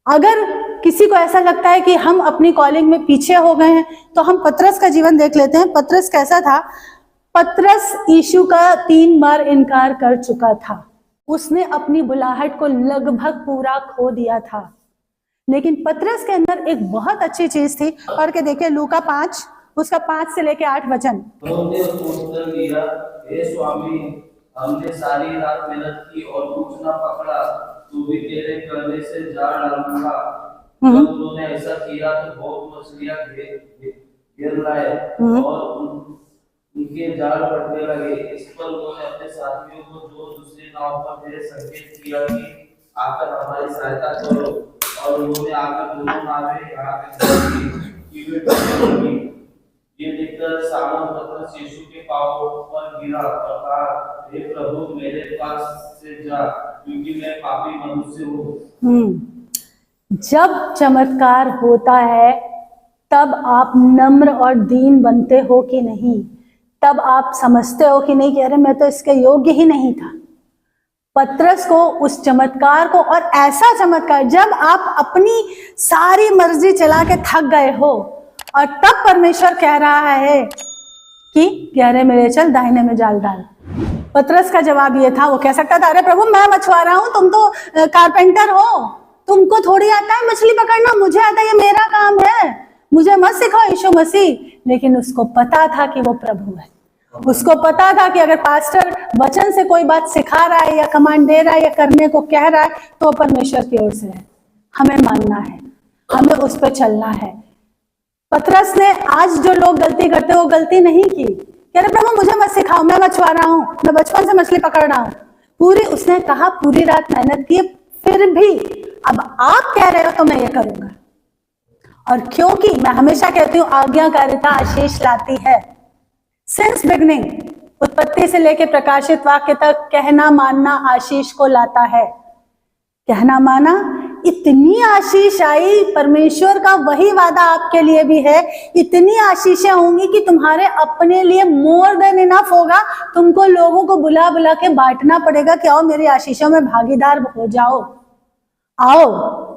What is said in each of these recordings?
अगर किसी को ऐसा लगता है कि हम अपनी कॉलिंग में पीछे हो गए हैं, तो हम पतरस का जीवन देख लेते हैं। पतरस कैसा था? पतरस यीशु का 3 बार इनकार कर चुका था। उसने अपनी बुलाहट को लगभग पूरा खो दिया था, लेकिन पतरस के अंदर एक बहुत अच्छी चीज थी। पढ़ के देखिए लूका 5, उसका 5 से लेके 8 वचन। उन्होंने उत्तर दिया, हे स्वामी, हमने सारी रात मेहनत की और कुछ न पकड़ा, तू भी तेरे कहने से जाल डालूंगा। जब उन्होंने ऐसा किया तो बहुत मछलियां घेर लाए और उनके जाल फटने लगे। इस पर उन्होंने अपने साथियों को जो दूसरी नाव पर थे संकेत किया कि आकर हमारी सहायता करो, और उन्होंने आकर दोनों नावें यहाँ कि वे डूबने लगी। ये देखकर सामन पतरस यीशु के पांवों पर गिरा और कहा, हे प्रभु, मेरे पास से जा, क्योंकि मैं पापी मनुष्य हूँ। जब चमत्कार होता है तब आप नम्र और दीन बनते हो कि नहीं? तब आप समझते हो कि नहीं कि अरे मैं तो इसके योग्य ही नहीं था। पतरस को उस चमत्कार को, और ऐसा चमत्कार जब आप अपनी सारी मर्जी चला के थक गए हो और तब परमेश्वर कह रहा है कि गहरे में ले चल, दाहिने में जाल डाल। पतरस का जवाब ये था, वो कह सकता था, अरे प्रभु मैं मछुआरा हूं, तुम तो कारपेंटर हो, तुमको थोड़ी आता है मछली पकड़ना, मुझे आता है, ये मेरा काम है, मुझे मत सिखाओ यीशु मसीह। लेकिन उसको पता था कि वो प्रभु है। उसको पता था कि अगर पास्टर वचन से कोई बात सिखा रहा है या कमांड दे रहा है या करने को कह रहा है तो परमेश्वर की ओर से है। हमें मानना है, हमें उस पर चलना है। पतरस ने आज जो लोग गलती करते वो गलती नहीं की। कह रहे प्रभु मुझे मत सिखाओ, मैं मछुआरा हूं, मैं बचपन से मछली पकड़ रहा हूं। उसने कहा पूरी रात मेहनत की, फिर भी अब आप कह रहे हो तो मैं ये करूंगा। और क्योंकि मैं हमेशा कहती हूँ आज्ञाकारिता आशीष लाती है। सिंस बिगनिंग, उत्पत्ति से लेकर प्रकाशित वाक्य तक कहना मानना आशीष को लाता है। कहना माना, इतनी आशीष आई, परमेश्वर का वही वादा आपके लिए भी है। इतनी आशीषें होंगी कि तुम्हारे अपने लिए मोर देन इनफ होगा। तुमको लोगों को बुला बुला के बांटना पड़ेगा कि आओ मेरी आशीषों में भागीदार हो जाओ। आओ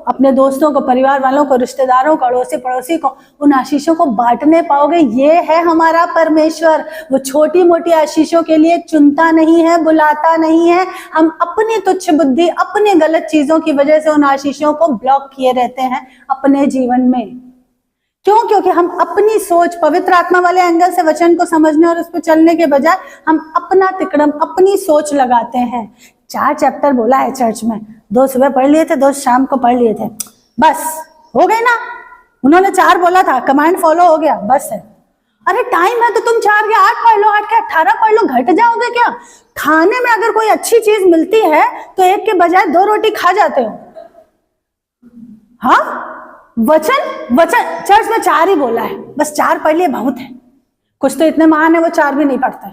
अपने दोस्तों को, परिवार वालों को, रिश्तेदारों को, अड़ोसी पड़ोसी को उन आशीषों को बांटने पाओगे। ये है हमारा परमेश्वर। वो छोटी मोटी आशीषों के लिए चुनता नहीं है, बुलाता नहीं है। हम अपनी तुच्छ बुद्धि, अपनी गलत चीजों की वजह से उन आशीषों को ब्लॉक किए रहते हैं अपने जीवन में। क्यों? क्योंकि हम अपनी सोच, पवित्र आत्मा वाले एंगल से वचन को समझने और उस पर चलने के बजाय हम अपना तिकड़म, अपनी सोच लगाते हैं। 4 चैप्टर बोला है चर्च में, 2 सुबह पढ़ लिए थे, 2 शाम को पढ़ लिए थे, बस हो गए ना। उन्होंने 4 बोला था, कमांड फॉलो हो गया, बस है। अरे टाइम है तो तुम 4 के 8 पढ़ लो, 8 के 18 पढ़ लो, घट जाओगे क्या? खाने में अगर कोई अच्छी चीज मिलती है तो एक के बजाय 2 रोटी खा जाते हो। हाँ, वचन चर्च में 4 ही बोला है, बस 4 पढ़ लिए बहुत है। कुछ तो इतने महान है वो 4 भी नहीं पढ़ते,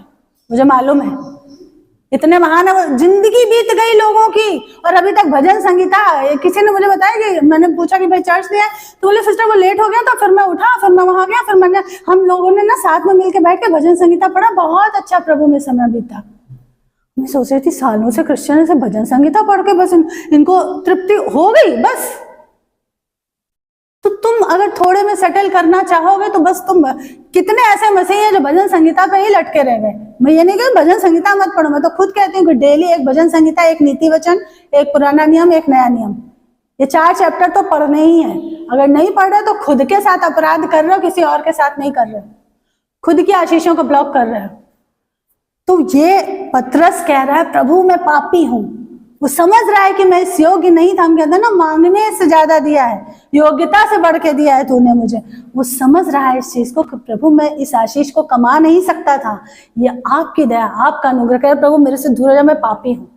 मुझे मालूम है। इतने महान है वो, जिंदगी बीत गई लोगों की और अभी तक भजन संगीता। किसी ने मुझे बताया कि मैंने पूछा कि भाई चर्च नहीं है, तो बोले सिस्टर वो लेट हो गया, तो फिर मैं उठा, फिर मैं वहां गया, फिर हम लोगों ने ना साथ में मिलकर बैठ के भजन संगीता पढ़ा, बहुत अच्छा प्रभु में समय बीता। मैं सोच रही थी सालों से क्रिश्चियन से भजन संगीता पढ़ के बस इनको तृप्ति हो गई बस। तो तुम अगर थोड़े में सेटल करना चाहोगे तो बस तुम, कितने ऐसे मसीह हैं जो भजन संगीता पे ही लटके रह गए। मैं ये नहीं कहती भजन संगीता मत पढ़ो, मैं तो खुद कहती हूँ कि डेली एक भजन संगीता, एक नीति वचन, एक पुराना नियम, एक नया नियम, ये 4 चैप्टर तो पढ़ने ही है। अगर नहीं पढ़ रहे तो खुद के साथ अपराध कर रहे हो, किसी और के साथ नहीं कर रहे हो, खुद की आशीषों को ब्लॉक कर रहे हो। तो ये पतरस कह रहा है प्रभु मैं पापी हूं। वो समझ रहा है कि मैं इस योग्य नहीं था। हम कहते हैं ना, मांगने से ज्यादा दिया है, योग्यता से बढ़ के दिया है तूने मुझे। वो समझ रहा है इस चीज को कि प्रभु मैं इस आशीष को कमा नहीं सकता था, ये आपकी दया, आपका अनुग्रह। कह प्रभु मेरे से दूर हो जा, मैं पापी हूँ।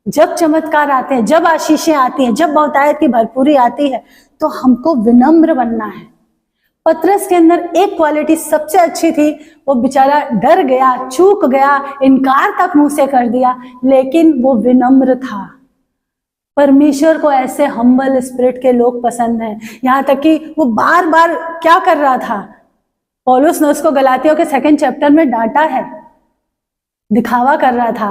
जब चमत्कार आते हैं, जब आशीषें आती हैं, जब बहुतायत की भरपूरी आती है, तो हमको विनम्र बनना है। पतरस के अंदर एक क्वालिटी सबसे अच्छी थी, वो बेचारा डर गया, चूक गया, इनकार तक मुंह से कर दिया, लेकिन वो विनम्र था। परमेश्वर को ऐसे हम्बल स्पिरिट के लोग पसंद हैं। यहां तक कि वो बार बार क्या कर रहा था, पौलुस ने उसको गलातियों के 2 चैप्टर में डांटा है, दिखावा कर रहा था।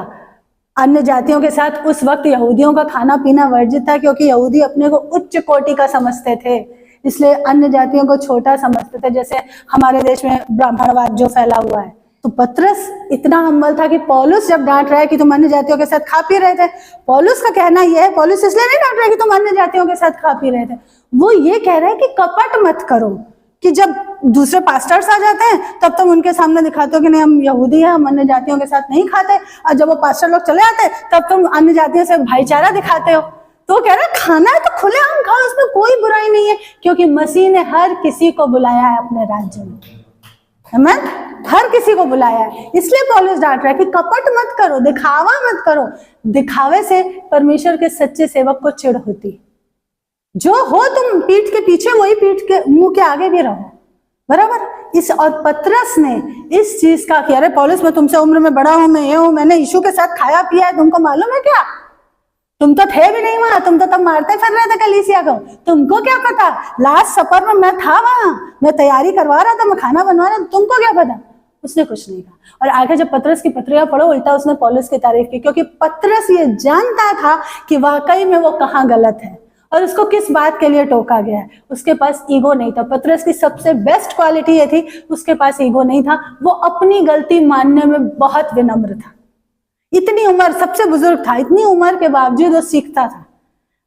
अन्य जातियों के साथ उस वक्त यहूदियों का खाना पीना वर्जित था, क्योंकि यहूदी अपने को उच्च कोटि का समझते थे, इसलिए अन्य जातियों को छोटा समझते थे। जैसे हमारे देश में ब्राह्मणवाद जो फैला हुआ है, तो पतरस इतना हम्बल था कि पौलुस जब डांट रहा है कि तुम अन्य जातियों के साथ खा पी रहे थे, पौलुस का कहना यह है, पौलुस इसलिए नहीं डांट रहा है कि तुम अन्य जातियों के साथ खा पी रहे थे, वो ये कह रहा है कि कपट मत करो, कि जब दूसरे पास्टर्स आ जाते हैं तब तुम उनके सामने दिखाते हो कि नहीं हम यहूदी हैं, हम अन्य जातियों के साथ नहीं खाते, और जब वो पास्टर लोग चले आते हैं तब तुम अन्य जातियों से भाईचारा दिखाते हो। तो वो कह रहा है खाना है तो खुलेआम खाओ, उसमें कोई बुराई नहीं है, क्योंकि मसीह ने हर किसी को बुलाया है अपने राज्य में, आमीन, हर किसी को बुलाया है। इसलिए पौलुस डांट रहा है कि कपट मत करो, दिखावा मत करो, दिखावे से परमेश्वर के सच्चे सेवक को चिढ़ होती। जो हो तुम पीठ के पीछे, वही पीठ के मुंह के आगे भी रहो, बराबर। इस और पतरस ने इस चीज का कि अरे पौलुस मैं तुमसे उम्र में बड़ा हूं, मैं ये हूं, मैंने यीशु के साथ खाया पिया है, तुमको मालूम है क्या? तुम तो थे भी नहीं वहां, तुम तो तब मारते फिर रहे थे कलीसिया को, तुमको क्या पता? लास्ट सपर में मैं था वहां, मैं तैयारी करवा रहा था, मैं खाना बनवा रहा था, तुमको क्या पता? उसने कुछ नहीं कहा। और आगे जब पतरस की पत्रियां पढ़ो, उल्टा उसने पौलुस की तारीफ की, क्योंकि पतरस ये जानता था कि वाकई में वो कहाँ गलत है और उसको किस बात के लिए टोका गया है। उसके पास ईगो नहीं था। पतरस की सबसे बेस्ट क्वालिटी ये थी, उसके पास ईगो नहीं था, वो अपनी गलती मानने में बहुत विनम्र था। इतनी उम्र, सबसे बुजुर्ग था, इतनी उम्र के बावजूद वो सीखता था,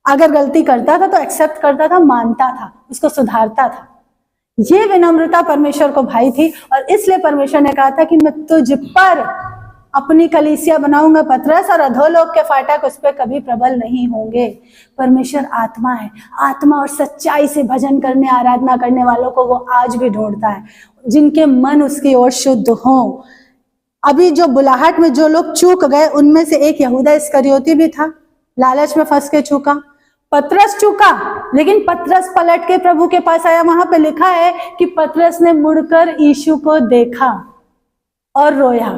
अगर गलती करता था तो एक्सेप्ट करता था, मानता था, उसको सुधारता था। ये विनम्रता परमेश्वर को भाई थी, और इसलिए परमेश्वर ने कहा था कि मैं तुझ पर अपनी कलीसिया बनाऊंगा पतरस, और अधोलोक के फाटक उस पर कभी प्रबल नहीं होंगे। परमेश्वर आत्मा है, आत्मा और सच्चाई से भजन करने, आराधना करने वालों को वो आज भी ढूंढता है, जिनके मन उसकी ओर शुद्ध हो। अभी जो बुलाहट में जो लोग चूक गए, उनमें से एक यहूदा इस्करियोती भी था, लालच में फंस के चूका। पतरस चूका, लेकिन पतरस पलट के प्रभु के पास आया। वहां पे लिखा है कि पतरस ने मुड़कर यीशु को देखा और रोया,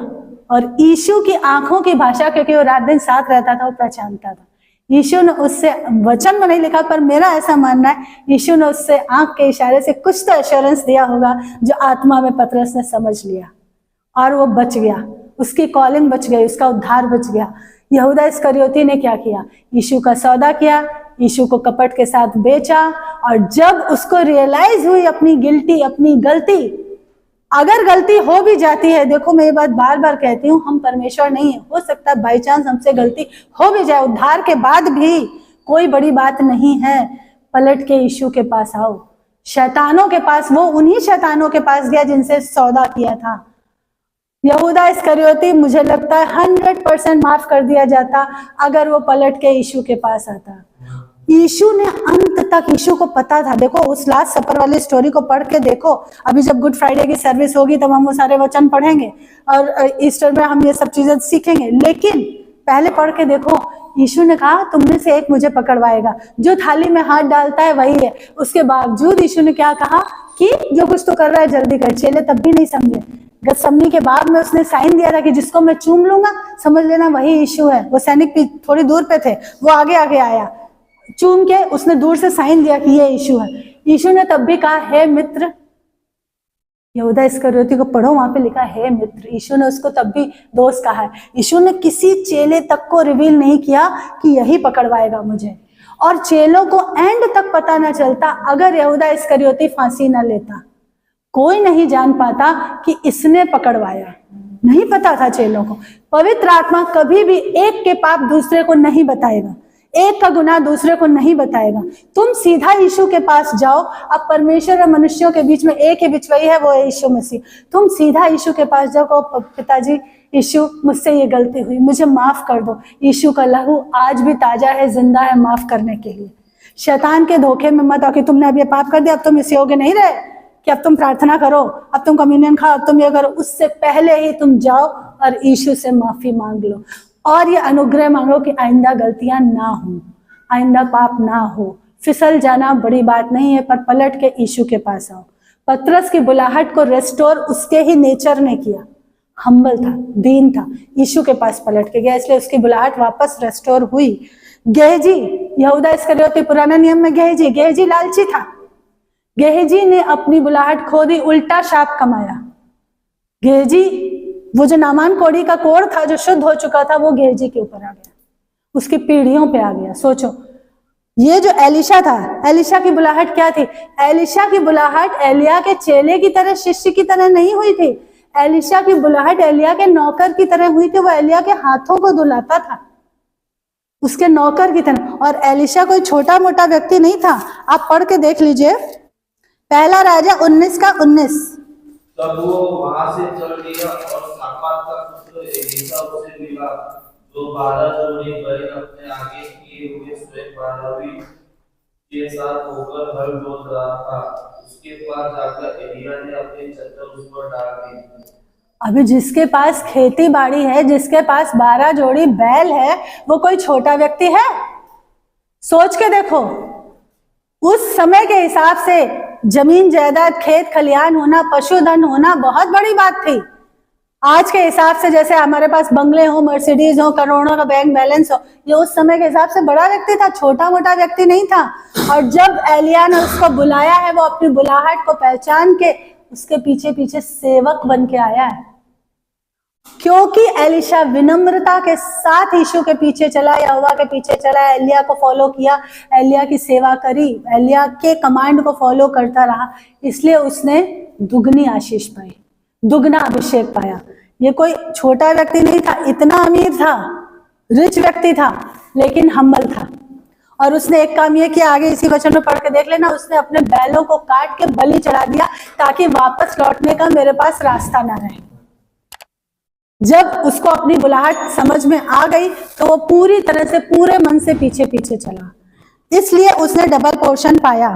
और यीशु की आंखों की भाषा, क्योंकि वो रात दिन साथ रहता था, वो पहचानता था। यीशु ने उससे, वचन में नहीं लिखा पर मेरा ऐसा मानना है, यीशु ने उससे आंख के इशारे से कुछ तो एश्योरेंस दिया होगा, जो आत्मा में पतरस ने समझ लिया, और वो बच गया, उसकी कॉलिंग बच गई, उसका उद्धार बच गया। यहूदा इस्करियोती ने क्या किया? यीशु का सौदा किया, यीशु को कपट के साथ बेचा, और जब उसको रियलाइज हुई अपनी गिल्टी, अपनी गलती, अगर गलती हो भी जाती है, देखो मैं ये बात बार बार कहती हूँ, हम परमेश्वर नहीं है, हो सकता है बाई चांस हमसे गलती हो भी जाए, उद्धार के बाद भी कोई बड़ी बात नहीं है। पलट के यीशु के पास आओ। शैतानों के पास, वो उन्हीं शैतानों के पास गया जिनसे सौदा किया था। यहूदा इस्करियोती मुझे लगता है 100% माफ कर दिया जाता अगर वो पलट के यीशु के पास आता। यीशु ने अंत तक, यीशु को पता था, देखो उस लास्ट सफर वाली स्टोरी को पढ़ के देखो। अभी जब गुड फ्राइडे की सर्विस होगी तब हम वो सारे वचन पढ़ेंगे, और ईस्टर में हम ये सब चीजें सीखेंगे, लेकिन पहले पढ़ के देखो। यीशु ने कहा तुम में से एक मुझे पकड़वाएगा, जो थाली में हाथ डालता है वही है। उसके बावजूद यीशु ने क्या कहा कि जो कुछ तो कर रहा है जल्दी कर। चेले तब भी नहीं समझे। गत्समनी के बाद में उसने साइन दिया था कि जिसको मैं चूम लूंगा समझ लेना वही यीशु है। वो सैनिक भी थोड़ी दूर पे थे, वो आगे आगे आया, चूम के उसने दूर से साइन दिया कि ये यीशु है। यीशु ने तब भी कहा हे मित्र। यहूदा इस्करियोती को पढ़ो, वहां पे लिखा है मित्र। यीशु ने उसको तब भी दोस्त कहा है। यीशु ने किसी चेले तक को रिवील नहीं किया कि यही पकड़वाएगा मुझे, और चेलों को एंड तक पता ना चलता अगर यहूदा इस्करियोती फांसी ना लेता। कोई नहीं जान पाता कि इसने पकड़वाया, नहीं पता था चेलों को। पवित्र आत्मा कभी भी एक के पाप दूसरे को नहीं बताएगा, एक का गुनाह दूसरे को नहीं बताएगा। तुम सीधा यीशु के पास जाओ। अब परमेश्वर और मनुष्यों के बीच में एक ही बिचवई है, वो है यीशु मसीह। तुम सीधा यीशु के पास जाओ, कहो पिताजी यीशु मुझसे ये गलती हुई, मुझे माफ कर दो। यीशु का लहू आज भी ताजा है, जिंदा है माफ करने के लिए। शैतान के धोखे में मत आओ कि तुमने अब ये पाप कर दिया, अब तुम इस योग्य नहीं रहे कि अब तुम प्रार्थना करो, अब तुम कम्युनियन खाओ, अब तुम ये करो। उससे पहले ही तुम जाओ और यीशु से माफी मांग लो, और ये अनुग्रह मांगो कि आइंदा गलतियां ना हो, आइंदा पाप ना हो। फिसल जाना बड़ी बात नहीं है, पर पलट के यीशु के पास आओ। पतरस की बुलाहट को रेस्टोर उसके ही नेचर ने किया। हम्बल था, दीन था, यीशु के पास पलट के गया, इसलिए उसकी बुलाहट वापस रेस्टोर हुई। गेहजी, यहूदा इस्करियोती पुराना नियम में गेहजी लालची था। गेहजी ने अपनी बुलाहट खो दी, उल्टा शाप कमाया। गेहजी वो जो नामान कोड़ी का कोढ़ था जो शुद्ध हो चुका था वो गेहजी के ऊपर आ गया, उसकी पीढ़ियों पे आ गया। सोचो, ये जो एलिशा था, एलिशा की बुलाहट क्या थी? एलिशा की बुलाहट एलिया के चेले की तरह, शिष्य की तरह नहीं हुई थी। एलिशा की बुलाहट एलिया के नौकर की तरह हुई थी। वो एलिया के हाथों को धुलाता था, उसके नौकर की तरह। और एलिशा कोई छोटा मोटा व्यक्ति नहीं था। आप पढ़ के देख लीजिए, पहला राजा 19 का 19। तब वो वहां से चल दिया और साफात का पुत्र एलीशा उसे मिला, जो 12 जोड़ी बैल अपने आगे किए हुए स्वयं 12वीं के साथ होकर हल जोत रहा था। उसके पास जाकर एलिया ने अपनी चद्दर उस पर डाल दी। अभी जिसके पास खेती बाड़ी है, जिसके पास 12 जोड़ी बैल है, वो कोई छोटा व्यक्ति है? सोच के देखो, उस समय के हिसाब से जमीन जायदाद, खेत खलियान होना, पशुधन होना बहुत बड़ी बात थी। आज के हिसाब से जैसे हमारे पास बंगले हो, मर्सिडीज हो, करोड़ों का बैंक बैलेंस हो, ये उस समय के हिसाब से बड़ा व्यक्ति था, छोटा मोटा व्यक्ति नहीं था। और जब एलिया ने उसको बुलाया है, वो अपनी बुलाहट को पहचान के उसके पीछे पीछे सेवक बन के आया है, क्योंकि एलिशा विनम्रता के साथ यीशु के पीछे चला, यहोवा के पीछे चला, एलिया को फॉलो किया, एलिया की सेवा करी, एलिया के कमांड को फॉलो करता रहा, इसलिए उसने दुगनी आशीष पाई, दुगना अभिषेक पाया। ये कोई छोटा व्यक्ति नहीं था, इतना अमीर था, रिच व्यक्ति था, लेकिन हम्बल था। और उसने एक काम ये किया, आगे इसी वचन में पढ़ के देख लेना, उसने अपने बैलों को काट के बलि चढ़ा दिया ताकि वापस लौटने का मेरे पास रास्ता ना रहे। जब उसको अपनी बुलाहट समझ में आ गई तो वो पूरी तरह से, पूरे मन से पीछे पीछे चला, इसलिए उसने डबल पोर्शन पाया।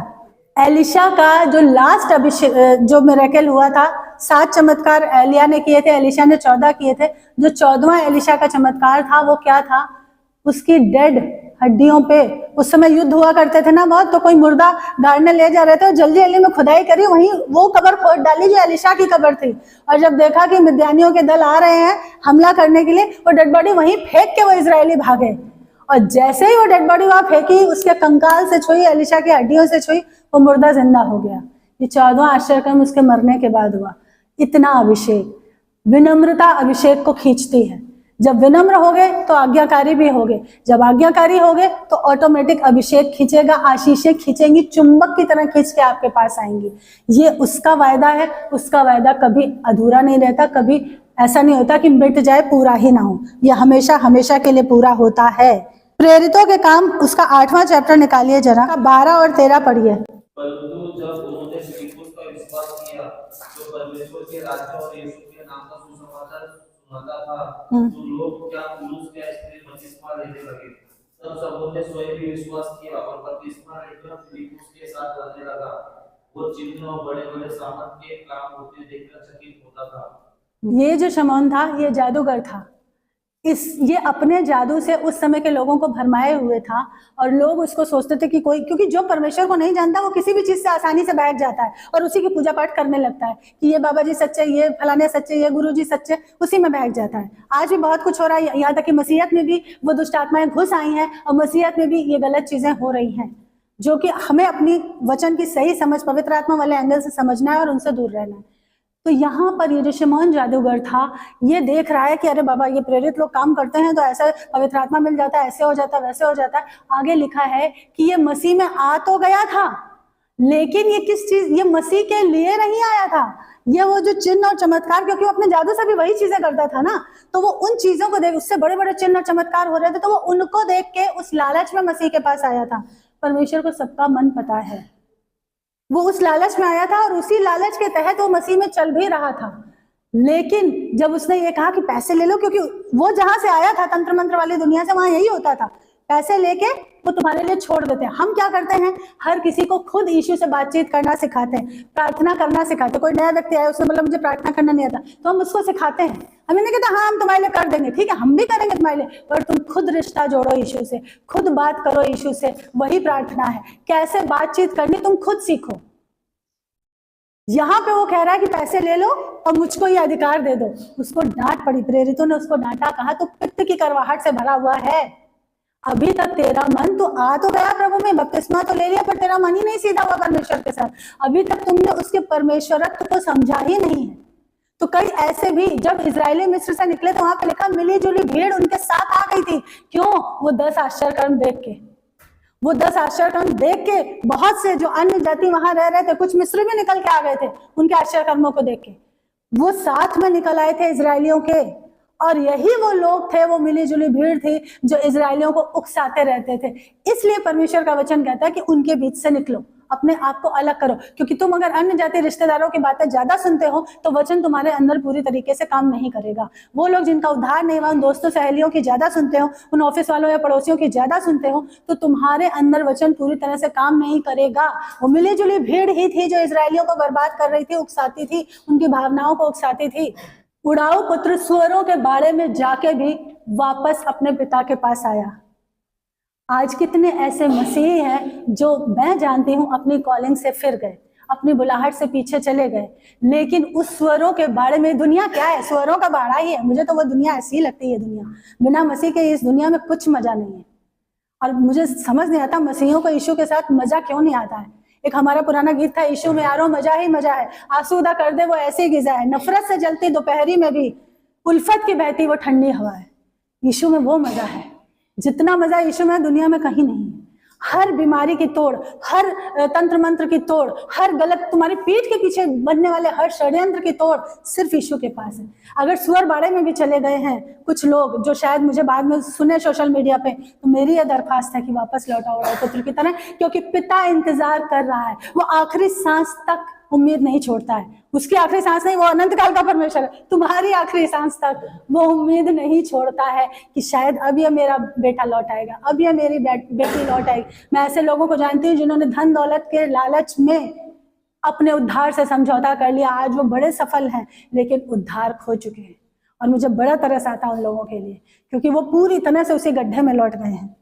एलिशा का जो लास्ट अभिषेक, जो मिरेकल हुआ था, 7 चमत्कार एलिया ने किए थे, एलिशा ने 14 किए थे। जो 14वां एलिशा का चमत्कार था वो क्या था? उसकी डेड हड्डियों पे, उस समय युद्ध हुआ करते थे ना बहुत, तो कोई मुर्दा गाड़ने ले जा रहे थे, जल्दी जल्दी में खुदाई करी, वहीं वो कब्र खोद डाली जो एलिशा की कब्र थी। और जब देखा कि मिद्यानियों के दल आ रहे हैं हमला करने के लिए, वो डेड बॉडी वहीं फेंक के वो इजरायली भागे। और जैसे ही वो डेड बॉडी वहां फेंकी, उसके कंकाल से छुई, एलिशा की हड्डियों से छुई, वो मुर्दा जिंदा हो गया। ये 14वां आश्चर्यक्रम उसके मरने के बाद हुआ। इतना अभिषेक, विनम्रता अभिषेक को खींचती है। जब विनम्र हो गए तो आज्ञाकारी भी हो गए, जब आज्ञाकारी हो गए तो ऑटोमेटिक अभिषेक खींचेगा, आशीषें खींचेंगी, चुंबक की तरह खींच के आपके पास आएंगी। ये उसका वायदा है, उसका वायदा कभी अधूरा नहीं रहता, कभी ऐसा नहीं होता कि मिट जाए, पूरा ही ना हो। यह हमेशा हमेशा के लिए पूरा होता है। प्रेरितों के काम, उसका 8वां चैप्टर निकालिए जरा, 12 और 13 पढ़िए। परंतु जब उन्होंने फिलिप्पुस का विश्वास किया, जो परमेश्वर के राज्य और यीशु के नाम का सुसमाचार सुनाता था, तो लोग क्या पुरुष क्या स्त्री बपतिस्मा लेने लगे। तब सबों ने स्वयं भी विश्वास किया और बपतिस्मा लेकर फिलिप्पुस के साथ रहने लगा। वो चिन्ह और बड़े बड़े सामर्थ के काम होते देखकर चकित होता था। ये जो शमौन था, ये जादूगर था। ये अपने जादू से उस समय के लोगों को भरमाए हुए था, और लोग उसको सोचते थे कि कोई, क्योंकि जो परमेश्वर को नहीं जानता वो किसी भी चीज से आसानी से बहक जाता है और उसी की पूजा पाठ करने लगता है कि ये बाबा जी सच्चे, ये फलाने सच्चे, ये गुरु जी सच्चे, उसी में बहक जाता है। आज भी बहुत कुछ हो रहा है, यहाँ तक कि मसीहत में भी वो दुष्ट आत्माएं घुस आई हैं और मसीहत में भी ये गलत चीजें हो रही हैं, जो कि हमें अपनी वचन की सही समझ पवित्र आत्मा वाले एंगल से समझना है और उनसे दूर रहना है। तो यहाँ पर ये जो शमौन जादूगर था, ये देख रहा है कि अरे बाबा, ये प्रेरित लोग काम करते हैं तो ऐसा पवित्र आत्मा मिल जाता है, ऐसे हो जाता है, वैसे हो जाता है। आगे लिखा है कि ये मसीह में आ तो गया था, लेकिन ये किस चीज, ये मसीह के लिए नहीं आया था। ये वो जो चिन्ह और चमत्कार, क्योंकि वो अपने जादू से भी वही चीजें करता था ना, तो वो उन चीजों को देख, उससे बड़े बड़े चिन्ह और चमत्कार हो रहे थे, तो वो उनको देख के उस लालच में मसीह के पास आया था। परमेश्वर को सबका मन पता है, वो उस लालच में आया था और उसी लालच के तहत वो मसीह में चल भी रहा था। लेकिन जब उसने ये कहा कि पैसे ले लो, क्योंकि वो जहां से आया था तंत्र मंत्र वाली दुनिया से, वहां यही होता था, पैसे लेके वो तुम्हारे लिए छोड़ देते हैं। हम क्या करते हैं, हर किसी को खुद यीशु से बातचीत करना सिखाते हैं, प्रार्थना करना सिखाते हैं। कोई नया व्यक्ति आया, उसने बोला मुझे प्रार्थना करना नहीं आता, तो हम उसको सिखाते हैं। हमें नहीं कहते हाँ हम तुम्हारे लिए कर देंगे, ठीक है हम भी करेंगे तुम्हारे लिए, पर तुम खुद रिश्ता जोड़ो यीशु से, खुद बात करो यीशु से, वही प्रार्थना है। कैसे बातचीत करनी तुम खुद सीखो। यहाँ पे वो कह रहा है कि पैसे ले लो और मुझको ये अधिकार दे दो। उसको डांट पड़ी, प्रेरितों ने उसको डांटा, कहा तो पित्त की करवाहट से भरा हुआ है, अभी तक तेरा मन तो आ तो गया प्रभु में, बपतिस्मा तो ले लिया, पर तेरा मन ही नहीं सीधा हुआ परमेश्वर के साथ। अभी तक तुमने उसके परमेश्वरत्व को समझा ही नहीं है, तो कई ऐसे भी जब इजरायली मिस्र से निकले तो वहां पे लिखा मिली जुली भीड़ उनके साथ आ गई थी। क्यों? वो 10 आश्चर्य कर्म देख के, वो 10 आश्चर्य कर्म देख के बहुत से जो अन्य जाति वहां रह रहे थे, कुछ मिस्र भी निकल के आ गए थे उनके आश्चर्य कर्मों को देख के, वो साथ में निकल आए थे इजरायलियों के। और यही वो लोग थे, वो मिली जुली भीड़ थी जो इजरायलियों को उकसाते रहते थे। इसलिए परमेश्वर का वचन कहता है कि उनके बीच से निकलो, अपने आप को अलग करो, क्योंकि तुम अगर अन्य जाति रिश्तेदारों की बातें ज्यादा सुनते हो तो वचन तुम्हारे अंदर पूरी तरीके से काम नहीं करेगा। वो लोग जिनका उद्धार नहीं हुआ, उन दोस्तों सहेलियों की ज्यादा सुनते हो, उन ऑफिस वालों या पड़ोसियों की ज्यादा सुनते हो, तो तुम्हारे अंदर वचन पूरी तरह से काम नहीं करेगा। वो मिली जुली भीड़ ही थी जो इजरायलियों को बर्बाद कर रही थी, उकसाती थी, उनकी भावनाओं को उकसाती थी। उड़ाऊ पुत्र सुअरों के बाड़े में जाके भी वापस अपने पिता के पास आया। आज कितने ऐसे मसीही हैं जो मैं जानती हूं अपनी कॉलिंग से फिर गए, अपनी बुलाहट से पीछे चले गए, लेकिन उस सुअरों के बाड़े में, दुनिया क्या है? सुअरों का बाड़ा ही है। मुझे तो वो दुनिया ऐसी ही लगती है। दुनिया बिना मसीह के इस दुनिया में कुछ मजा नहीं है। और मुझे समझ नहीं आता मसीहियों को यीशु के साथ मजा क्यों नहीं आता है। एक हमारा पुराना गीत था, यीशु में यारों मजा ही मजा है, आसूदा कर दे वो ऐसी गिजा है, नफरत से जलती दोपहरी में भी उल्फत की बहती वो ठंडी हवा है। यीशु में वो मजा है, जितना मजा यीशु में दुनिया में कहीं नहीं है। हर बीमारी की तोड़, हर तंत्र मंत्र की तोड़, हर गलत तुम्हारी पीठ के पीछे बनने वाले हर षड्यंत्र की तोड़ सिर्फ यीशु के पास है। अगर सुअर बाड़े में भी चले गए हैं कुछ लोग जो शायद मुझे बाद में सुने सोशल मीडिया पे, तो मेरी यह दरखास्त है कि वापस लौटाओ पुत्र की तरह, क्योंकि पिता इंतजार कर रहा है। वो आखिरी सांस तक उम्मीद नहीं छोड़ता है। उसकी आखिरी सांस नहीं, वो अनंत काल का परमेश्वर है। तुम्हारी आखिरी सांस तक वो उम्मीद नहीं छोड़ता है कि शायद अब ये मेरा बेटा लौट आएगा, अब ये मेरी बेटी लौट आएगी। मैं ऐसे लोगों को जानती हूँ जिन्होंने धन दौलत के लालच में अपने उद्धार से समझौता कर लिया। आज वो बड़े सफल हैं, लेकिन उद्धार खो चुके हैं। और मुझे बड़ा तरस आता है उन लोगों के लिए, क्योंकि वो पूरी तरह से उसी गड्ढे में लौट गए हैं।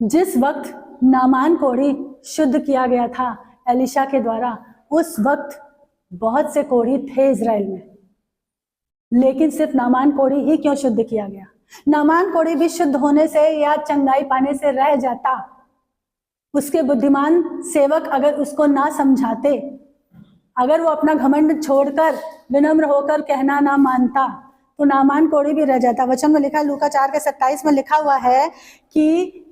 जिस वक्त नामान कोढ़ी शुद्ध किया गया था एलिशा के द्वारा, उस वक्त बहुत से कोढ़ी थे इजराइल में, लेकिन सिर्फ नामान कोढ़ी ही क्यों शुद्ध किया गया? नामान कोढ़ी भी शुद्ध होने से या चंगाई पाने से रह जाता। उसके बुद्धिमान सेवक अगर उसको ना समझाते, अगर वो अपना घमंड छोड़कर विनम्र होकर कहना ना मानता, तो नामान कोढ़ी भी रह जाता। वचन में लिखा, लूका 4:27 में लिखा हुआ है कि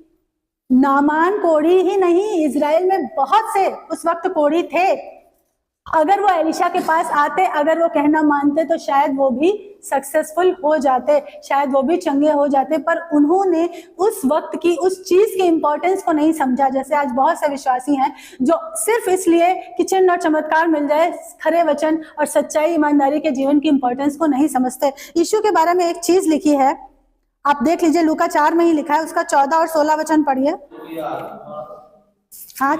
नामान कोढ़ी ही नहीं, इजराइल में बहुत से उस वक्त कोढ़ी थे। अगर वो एलिशा के पास आते, अगर वो कहना मानते, तो शायद वो भी सक्सेसफुल हो जाते, शायद वो भी चंगे हो जाते। पर उन्होंने उस वक्त की उस चीज के इंपॉर्टेंस को नहीं समझा। जैसे आज बहुत से विश्वासी हैं जो सिर्फ इसलिए कि चिन्ह और चमत्कार मिल जाए, खरे वचन और सच्चाई ईमानदारी के जीवन की इंपॉर्टेंस को नहीं समझते। यीशु के बारे में एक चीज लिखी है, आप देख लीजिए, लूका 4 में ही लिखा है, उसका 14 और 16 वचन पढ़िए। हाँ,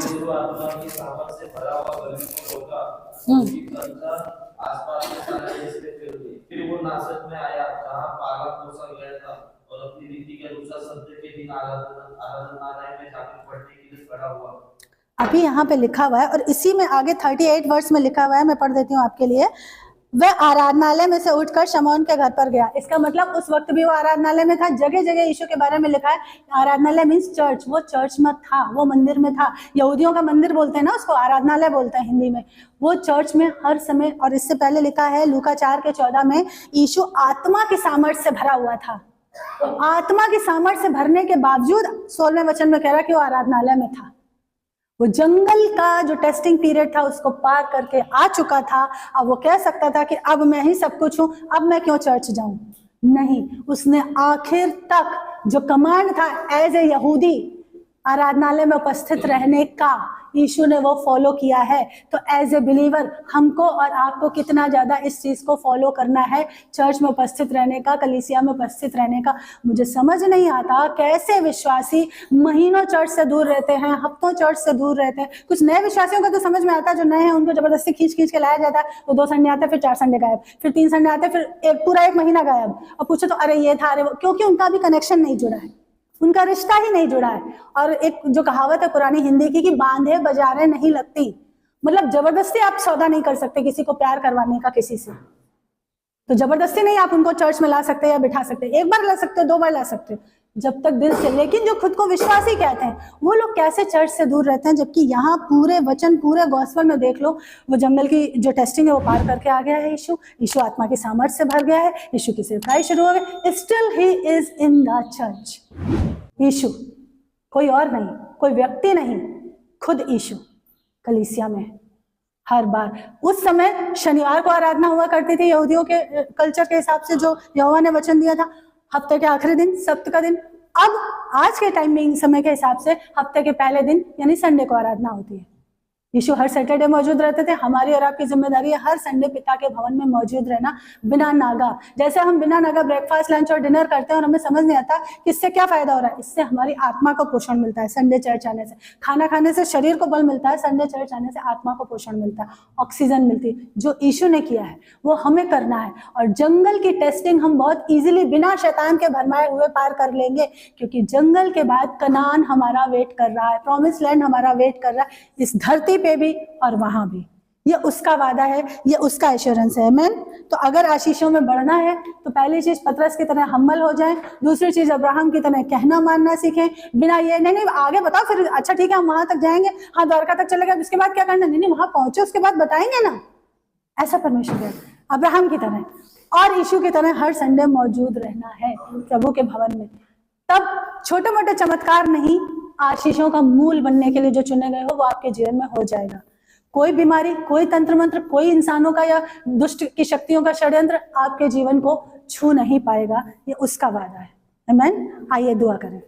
आसपास के सारे देश में फिर वो नासरत में आया, जहाँ पागल पोसा गया था, और अपनी रीति के अनुसार सत्य के दिन आराधनालय में जाकर पढ़ने के लिए खड़ा हुआ। अभी यहाँ पे लिखा हुआ है, और इसी में आगे 38 वर्ष में लिखा हुआ है, मैं पढ़ देती हूँ आपके लिए। वह आराधनालय में से उठकर शमौन के घर पर गया। इसका मतलब उस वक्त भी वो आराधनालय में था। जगह जगह यीशु के बारे में लिखा है, आराधनालय मीन्स चर्च। वो चर्च में था, वो मंदिर में था। यहूदियों का मंदिर बोलते हैं ना उसको, आराधनालय बोलते हैं हिंदी में। वो चर्च में हर समय। और इससे पहले लिखा है लूका 4:14 में, यीशु आत्मा की सामर्थ्य से भरा हुआ था। आत्मा की सामर्थ्य से भरने के बावजूद 16वें वचन में कह रहा कि वो आराधनालय में था। वो जंगल का जो टेस्टिंग पीरियड था उसको पार करके आ चुका था। अब वो कह सकता था कि अब मैं ही सब कुछ हूं, अब मैं क्यों चर्च जाऊं? नहीं, उसने आखिर तक जो कमांड था एज ए यहूदी आराधनालय में उपस्थित रहने का, यीशु ने वो फॉलो किया है। तो एज ए बिलीवर हमको और आपको कितना ज्यादा इस चीज को फॉलो करना है, चर्च में उपस्थित रहने का, कलीसिया में उपस्थित रहने का। मुझे समझ नहीं आता कैसे विश्वासी महीनों चर्च से दूर रहते हैं, हफ्तों चर्च से दूर रहते हैं। कुछ नए विश्वासियों का तो समझ में आता है, जो नए हैं उनको जबरदस्ती खींच खींच के लाया जाता है। वो 2 संडे आते, फिर 4 संडे गायब, फिर 3 संडे आते, फिर पूरा 1 महीना गायब। और पूछो तो अरे ये था, अरे वो, क्योंकि उनका अभी कनेक्शन नहीं जुड़ा है, उनका रिश्ता ही नहीं जुड़ा है। और एक जो कहावत है पुरानी हिंदी की कि बांधे बाजारे नहीं लगती, मतलब जबरदस्ती आप सौदा नहीं कर सकते किसी को प्यार करवाने का किसी से। तो जबरदस्ती नहीं आप उनको चर्च में ला सकते या बिठा सकते। एक बार ला सकते हो, 2 बार ला सकते हो, जब तक दिल से। लेकिन जो खुद को विश्वासी कहते हैं वो लोग कैसे चर्च से दूर रहते हैं, जबकि यहाँ पूरे वचन, पूरे गॉस्पेल में देख लो, वो जंगल की जो टेस्टिंग है वो पार करके आ गया है। यीशु आत्मा की सामर्थ्य से भर गया है, यीशु की सेवकाई शुरू हो गई, still he is in the church. Yeshu, कोई और नहीं, कोई व्यक्ति नहीं, खुद यीशु कलीसिया में हर बार। उस समय शनिवार को आराधना हुआ करती थी यहूदियों के कल्चर के हिसाब से, जो यहोवा ने वचन दिया था, हफ्ते के आखिरी दिन, सब्त का दिन। अब आज के टाइमिंग समय के हिसाब से हफ्ते के पहले दिन यानी संडे को आराधना होती है। यीशु हर सैटरडे मौजूद रहते थे। हमारी और आपकी जिम्मेदारी है हर संडे पिता के भवन में मौजूद रहना बिना नागा। जैसे हम बिना नागा ब्रेकफास्ट, लंच और डिनर करते हैं और हमें समझ नहीं आता कि इससे क्या फायदा हो रहा है। इससे हमारी आत्मा को पोषण मिलता है संडे चर्च आने से। खाना खाने से शरीर को बल मिलता है, संडे चर्च आने से आत्मा को पोषण मिलता है, ऑक्सीजन मिलती है। जो यीशु ने किया है वो हमें करना है। और जंगल की टेस्टिंग हम बहुत ईजिली बिना शैतान के भरमाए हुए पार कर लेंगे, क्योंकि जंगल के बाद कनान हमारा वेट कर रहा है, प्रॉमिस लैंड हमारा वेट कर रहा है, इस धरती पे भी और वहां भी। ये उसका वादा है, ये उसका एश्योरेंस है। आमीन। तो अगर आशीषों में बढ़ना है तो पहली चीज पतरस की तरह हम्बल हो जाएं, दूसरी चीज अब्राहम की तरह कहना मानना सीखें, बिना ये नहीं आगे बताओ फिर अच्छा ठीक है हम वहां तक जाएंगे, हाँ द्वारका तक चले गए, उसके बाद क्या करना, नहीं वहां पहुंचे उसके बाद बताएंगे ना। ऐसा परमेश्वर है, अब्राहम की तरह और यीशु की तरह हर संडे मौजूद रहना है प्रभु के भवन में। तब छोटे मोटे चमत्कार नहीं, आशीषों का मूल बनने के लिए जो चुने गए हो वो आपके जीवन में हो जाएगा। कोई बीमारी, कोई तंत्र मंत्र, कोई इंसानों का या दुष्ट की शक्तियों का षड्यंत्र आपके जीवन को छू नहीं पाएगा, ये उसका वादा है। आमीन। आइए दुआ करें।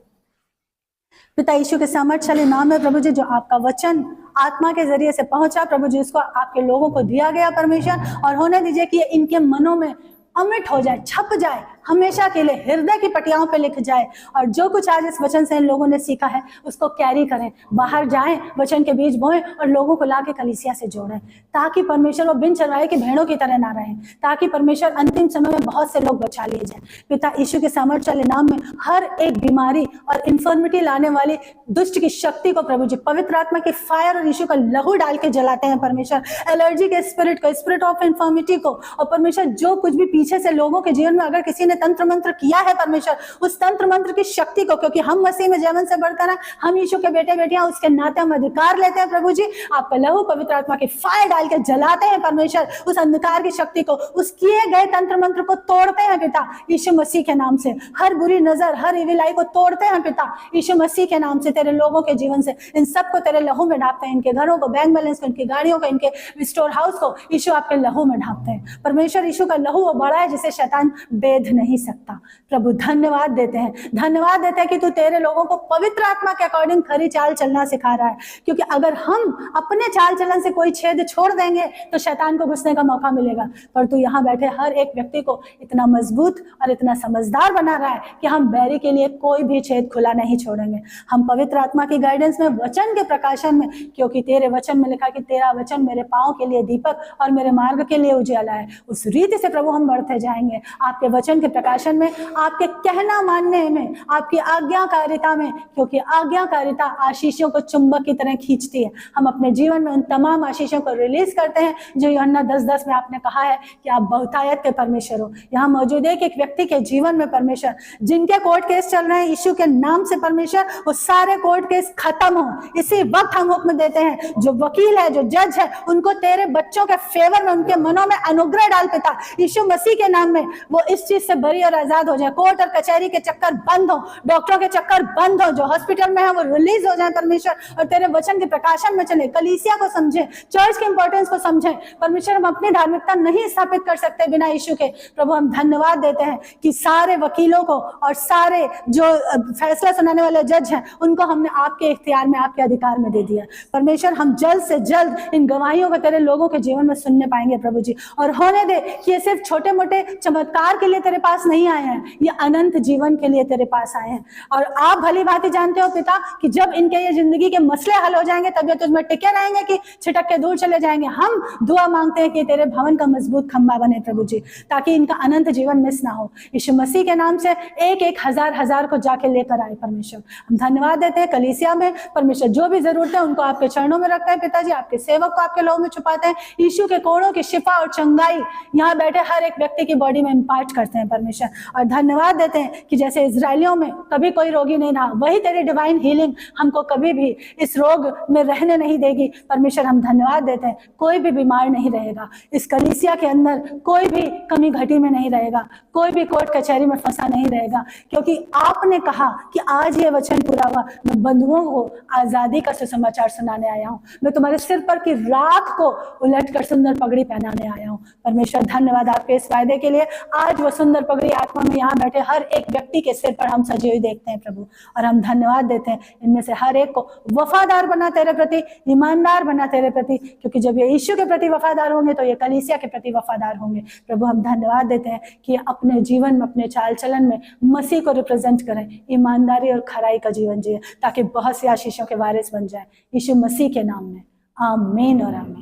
पिता यीशु के सामर्थ्यशाली नाम है प्रभु जी, जो आपका वचन आत्मा के जरिए से पहुंचा प्रभु जी, उसको आपके लोगों को दिया गया परमेश्वर, और होने दीजिए कि इनके मनों में अमिट हो जाए, छप जाए, हमेशा के लिए हृदय की पटियाओं पे लिख जाए। और जो कुछ आज इस वचन से इन लोगों ने सीखा है उसको कैरी करें, बाहर जाएं, वचन के बीज बोएं और लोगों को लाके कलीसिया से जोड़ें, ताकि परमेश्वर वो बिन चरवाए की भेड़ों की तरह ना रहें, ताकि परमेश्वर अंतिम समय में बहुत से लोग बचा लिए जाए। पिता यीशु के सामर्थ्यशाली नाम में हर एक बीमारी और इन्फर्मिटी लाने वाली दुष्ट की शक्ति को प्रभु जी पवित्र आत्मा की फायर और यीशु का लहू डाल के जलाते हैं परमेश्वर। एलर्जी के स्पिरिट को, स्पिरिट ऑफ इन्फर्मिटी को, और परमेश्वर जो कुछ भी पीछे से लोगों के जीवन में अगर किसी ने तंत्र मंत्र किया है परमेश्वर, उस तंत्र मंत्र की शक्ति को, क्योंकि हम मसीह में जीवन से बढ़कर हैं, हम यीशु के बेटे बेटियां, उसके नाते हम अधिकार लेते हैं प्रभु जी। आपका लहू पवित्र आत्मा की फायर डाल के जलाते हैं परमेश्वर, उस अंधकार की शक्ति को, उस किए गए तंत्र मंत्र को तोड़ते हैं पिता यीशु मसीह के नाम से। हर बुरी नजर, हर इविल आई को तोड़ते हैं पिता यीशु मसीह के नाम से। तेरे लोगों के जीवन से इन सबको तेरे लहू में ढापते हैं, इनके घरों को, बैंक बैलेंस को, इनकी गाड़ियों को, इनके स्टोर हाउस को यीशु आपके लहू में ढापते हैं परमेश्वर। यीशु का लहू वो बड़ा है जिसे शैतान बेध नहीं सकता। प्रभु धन्यवाद देते हैं, धन्यवाद देते हैं कि तू तेरे लोगों को पवित्र आत्मा के अकॉर्डिंग खरी चाल चलना सिखा रहा है, क्योंकि अगर हम अपने चाल चलन से कोई छेद छोड़ देंगे तो शैतान को घुसने का मौका मिलेगा। पर तू यहाँ बैठे हर एक व्यक्ति को इतना मजबूत और इतना समझदार बना रहा है कि हम बैरी के लिए कोई भी छेद खुला नहीं छोड़ेंगे। हम पवित्र आत्मा की गाइडेंस में, वचन के प्रकाशन में, क्योंकि तेरे वचन में लिखा कि तेरा वचन मेरे पांव के लिए दीपक और मेरे मार्ग के लिए उजियाला है, उस रीति से प्रभु हम बढ़ते जाएंगे आपके वचन के प्रकाशन में, आपके कहना मानने में, आपकी आज्ञाकारिता में, क्योंकि आज्ञाकारिता आशीषों को चुंबक की तरह खींचती है। हम अपने जीवन में उन तमाम आशीषों को रिलीज करते हैं जो यूहन्ना 10:10 में आपने कहा है कि आप बहुतायत के परमेश्वर हो। यहाँ मौजूद एक एक व्यक्ति के जीवन में परमेश्वर, जिनके कोर्ट केस चल रहे हैं यीशु के नाम से परमेश्वर, वो सारे कोर्ट केस खत्म हो इसी वक्त हम हुक्म देते हैं। जो वकील है, जो जज है, उनको तेरे बच्चों के फेवर में, उनके मनों में अनुग्रह डाल पिता यीशु मसीह के नाम में, वो इस चीज से बरी और आजाद हो जाए। कोर्ट और कचहरी के चक्कर बंद हो, डॉक्टरों के चक्कर बंद हो, जो हॉस्पिटल में है वो रिलीज हो जाए परमेश्वर, और तेरे वचन के प्रकाशन में चले, कलीसिया को समझे, चर्च के इंपॉर्टेंस को समझे परमेश्वर। हम अपनी धार्मिकता नहीं स्थापित कर सकते बिना यीशु के। प्रभु हम धन्यवाद देते हैं कि सारे वकीलों को और सारे जो फैसला सुनाने वाले जज हैं उनको हमने आपके इख्तियार में, आपके अधिकार में दे दिया परमेश्वर। हम जल्द से जल्द इन गवाहियों को तेरे लोगों के जीवन में सुनने पाएंगे प्रभु जी। और होने दे कि ये सिर्फ छोटे मोटे चमत्कार के लिए तेरे पास नहीं आए हैं, ये अनंत जीवन के लिए तेरे पास आए हैं। और आप भली भांति जानते हो पिता कि जब इनके ये जिंदगी के मसले हल हो जाएंगे तब ये तुझमें टिके रहेंगे कि छिटक के दूर चले जाएंगे। हम दुआ मांगते हैं कि तेरे भवन का मजबूत खंबा बने प्रभु जी, ताकि इनका अनंत जीवन मिस ना हो। यीशु मसीह के नाम से एक एक हजार को जाके लेकर आए परमेश्वर। हम धन्यवाद देते हैं कलीसिया में परमेश्वर, जो भी जरूरत है उनको आपके चरणों में रखते हैं पिताजी, आपके सेवक को आपके लहू में छुपाते हैं। यीशु के कोड़ों की शिफा और चंगाई यहाँ बैठे हर एक व्यक्ति की बॉडी में इम्पार्ट करते हैं परमेश्वर। और धन्यवाद देते हैं कि जैसे इजरायलियों में कभी कोई रोगी नहीं रहा, वही तेरी डिवाइन हीलिंग हमको कभी भी इस रोग में रहने नहीं देगी परमेश्वर। हम धन्यवाद देते हैं, कोई भी बीमार नहीं रहेगा इस कलीसिया के अंदर, कोई भी कमी घटी में नहीं रहेगा, कोई भी कोर्ट कचहरी में फंसा नहीं रहेगा, क्योंकि आपने कहा कि आज ये वचन पूरा हुआ। मैं बंधुओं को आजादी का सुसमाचार सुनाने आया हूँ, मैं तुम्हारे सिर पर की राख को उलट कर सुंदर पगड़ी पहनाने आया हूँ परमेश्वर। धन्यवाद आपके इस वायदे के लिए। आज वो सुंदर पगड़ी आत्मा में यहाँ बैठे हर एक व्यक्ति के सिर पर हम सजी हुई देखते हैं प्रभु, और हम धन्यवाद देते हैं इनमें से हर एक को वफादार बना तेरे प्रति, ईमानदार बना तेरे प्रति, क्योंकि जब ये यीशु के प्रति वफादार होंगे तो ये कलीसिया के प्रति वफादार होंगे प्रभु। हम धन्यवाद देते हैं कि अपने जीवन में, अपने चाल चलन में मसीह को रिप्रेजेंट करें, ईमानदारी और खराई का जीवन जिए, ताकि बहुत सी आशीषों के वारिस बन जाए। यीशु मसीह के नाम में आमीन और आमीन।